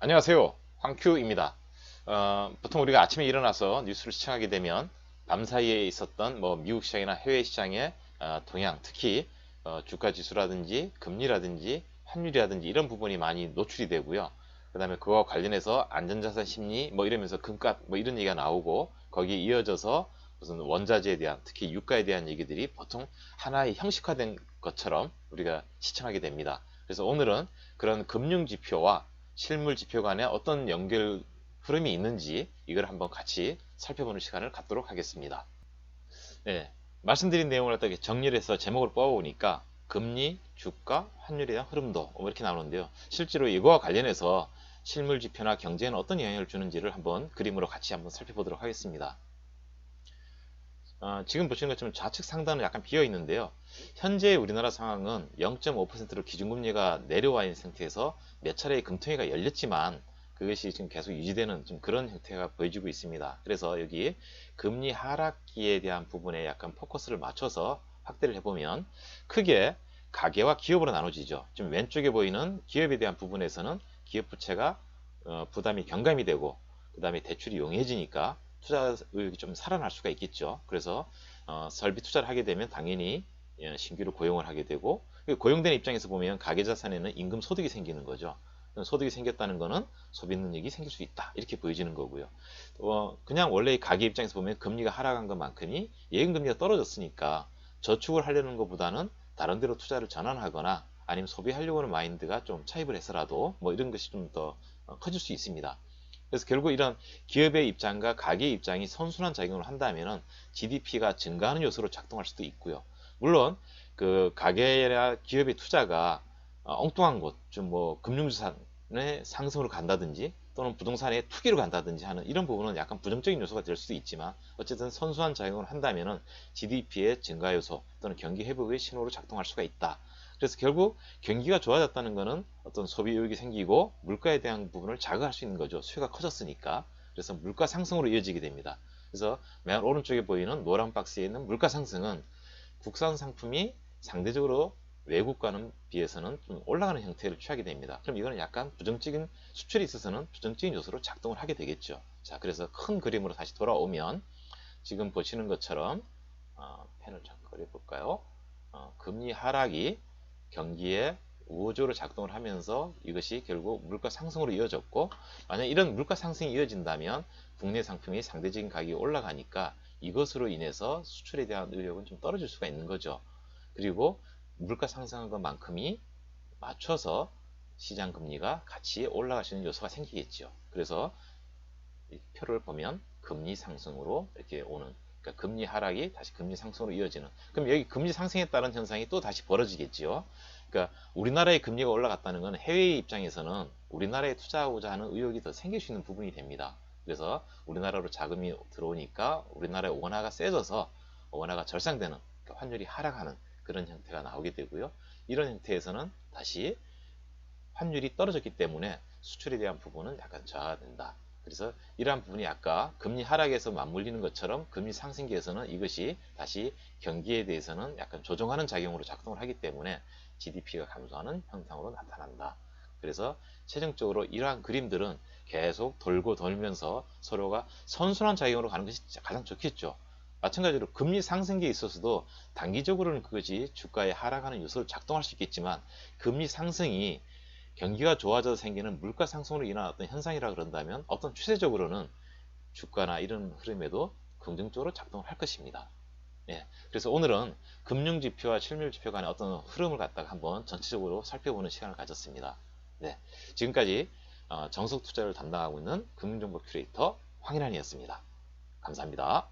안녕하세요. 황큐입니다. 보통 우리가 아침에 일어나서 뉴스를 시청하게 되면 밤 사이에 있었던 미국 시장이나 해외 시장의 동향, 특히 주가 지수라든지 금리라든지 환율이라든지 이런 부분이 많이 노출이 되고요. 그 다음에 그와 관련해서 안전자산 심리 이러면서 금값 이런 얘기가 나오고, 거기에 이어져서 무슨 원자재에 대한, 특히 유가에 대한 얘기들이 보통 하나의 형식화된 것처럼 우리가 시청하게 됩니다. 그래서 오늘은 그런 금융 지표와 실물 지표 간에 어떤 연결 흐름이 있는지 이걸 한번 같이 살펴보는 시간을 갖도록 하겠습니다. 네, 말씀드린 내용을 어떻게 정리를 해서 제목을 뽑아보니까 금리, 주가, 환율에 대한 흐름도 이렇게 나오는데요. 실제로 이거와 관련해서 실물 지표나 경제에는 어떤 영향을 주는지를 한번 그림으로 같이 한번 살펴보도록 하겠습니다. 지금 보시는 것처럼 좌측 상단은 약간 비어 있는데요. 현재 우리나라 상황은 0.5%로 기준금리가 내려와 있는 상태에서 몇 차례의 금통위가 열렸지만 그것이 지금 계속 유지되는 좀 그런 형태가 보여지고 있습니다. 그래서 여기 금리 하락기에 대한 부분에 약간 포커스를 맞춰서 확대를 해보면 크게 가계와 기업으로 나눠지죠. 지금 왼쪽에 보이는 기업에 대한 부분에서는 기업 부채가 부담이 경감이 되고, 그 다음에 대출이 용이해지니까 투자 의욕이 좀 살아날 수가 있겠죠. 그래서 설비 투자를 하게 되면 당연히 신규로 고용을 하게 되고, 고용된 입장에서 보면 가계자산에는 임금 소득이 생기는 거죠. 소득이 생겼다는 것은 소비 능력이 생길 수 있다, 이렇게 보여지는 거고요. 그냥 원래 가계 입장에서 보면 금리가 하락한 것만큼이 예금금리가 떨어졌으니까 저축을 하려는 것보다는 다른 데로 투자를 전환하거나 아니면 소비하려고 하는 마인드가 좀 차입을 해서라도 이런 것이 좀 더 커질 수 있습니다. 그래서 결국 이런 기업의 입장과 가계의 입장이 선순환 작용을 한다면 GDP가 증가하는 요소로 작동할 수도 있고요. 물론 그 가계나 기업의 투자가 엉뚱한 곳, 좀 금융자산의 상승으로 간다든지 또는 부동산의 투기로 간다든지 하는 이런 부분은 약간 부정적인 요소가 될 수도 있지만, 어쨌든 선순환 작용을 한다면 GDP의 증가 요소 또는 경기 회복의 신호로 작동할 수가 있다. 그래서 결국 경기가 좋아졌다는 것은 어떤 소비 의욕이 생기고 물가에 대한 부분을 자극할 수 있는 거죠. 수요가 커졌으니까. 그래서 물가 상승으로 이어지게 됩니다. 그래서 맨 오른쪽에 보이는 노란 박스에 있는 물가 상승은 국산 상품이 상대적으로 외국과는 비해서는 좀 올라가는 형태를 취하게 됩니다. 그럼 이거는 약간 부정적인, 수출에 있어서는 부정적인 요소로 작동을 하게 되겠죠. 자, 그래서 큰 그림으로 다시 돌아오면 지금 보시는 것처럼 펜을 잠깐 그려볼까요? 금리 하락이 경기에 우호적으로 작동을 하면서 이것이 결국 물가 상승으로 이어졌고, 만약 이런 물가 상승이 이어진다면 국내 상품이 상대적인 가격이 올라가니까 이것으로 인해서 수출에 대한 의욕은 좀 떨어질 수가 있는 거죠. 그리고 물가 상승한 것만큼이 맞춰서 시장 금리가 같이 올라갈 수 있는 요소가 생기겠죠. 그래서 이 표를 보면 금리 상승으로 이렇게 오는, 그러니까 금리 하락이 다시 금리 상승으로 이어지는, 그럼 여기 금리 상승에 따른 현상이 또 다시 벌어지겠죠. 그러니까 우리나라의 금리가 올라갔다는 건 해외의 입장에서는 우리나라에 투자하고자 하는 의욕이 더 생길 수 있는 부분이 됩니다. 그래서 우리나라로 자금이 들어오니까 우리나라의 원화가 세져서 원화가 절상되는, 그러니까 환율이 하락하는 그런 형태가 나오게 되고요. 이런 형태에서는 다시 환율이 떨어졌기 때문에 수출에 대한 부분은 약간 저하가 된다. 그래서 이러한 부분이 아까 금리 하락에서 맞물리는 것처럼 금리 상승기에서는 이것이 다시 경기에 대해서는 약간 조정하는 작용으로 작동을 하기 때문에 GDP가 감소하는 현상으로 나타난다. 그래서 최종적으로 이러한 그림들은 계속 돌고 돌면서 서로가 선순환 작용으로 가는 것이 가장 좋겠죠. 마찬가지로 금리 상승기에 있어서도 단기적으로는 그것이 주가에 하락하는 요소를 작동할 수 있겠지만, 금리 상승이 경기가 좋아져서 생기는 물가 상승으로 인한 어떤 현상이라 그런다면 어떤 추세적으로는 주가나 이런 흐름에도 긍정적으로 작동을 할 것입니다. 예, 그래서 오늘은 금융지표와 실물지표 간의 어떤 흐름을 갖다가 한번 전체적으로 살펴보는 시간을 가졌습니다. 네, 지금까지 정석 투자를 담당하고 있는 금융정보 큐레이터 황인환이었습니다. 감사합니다.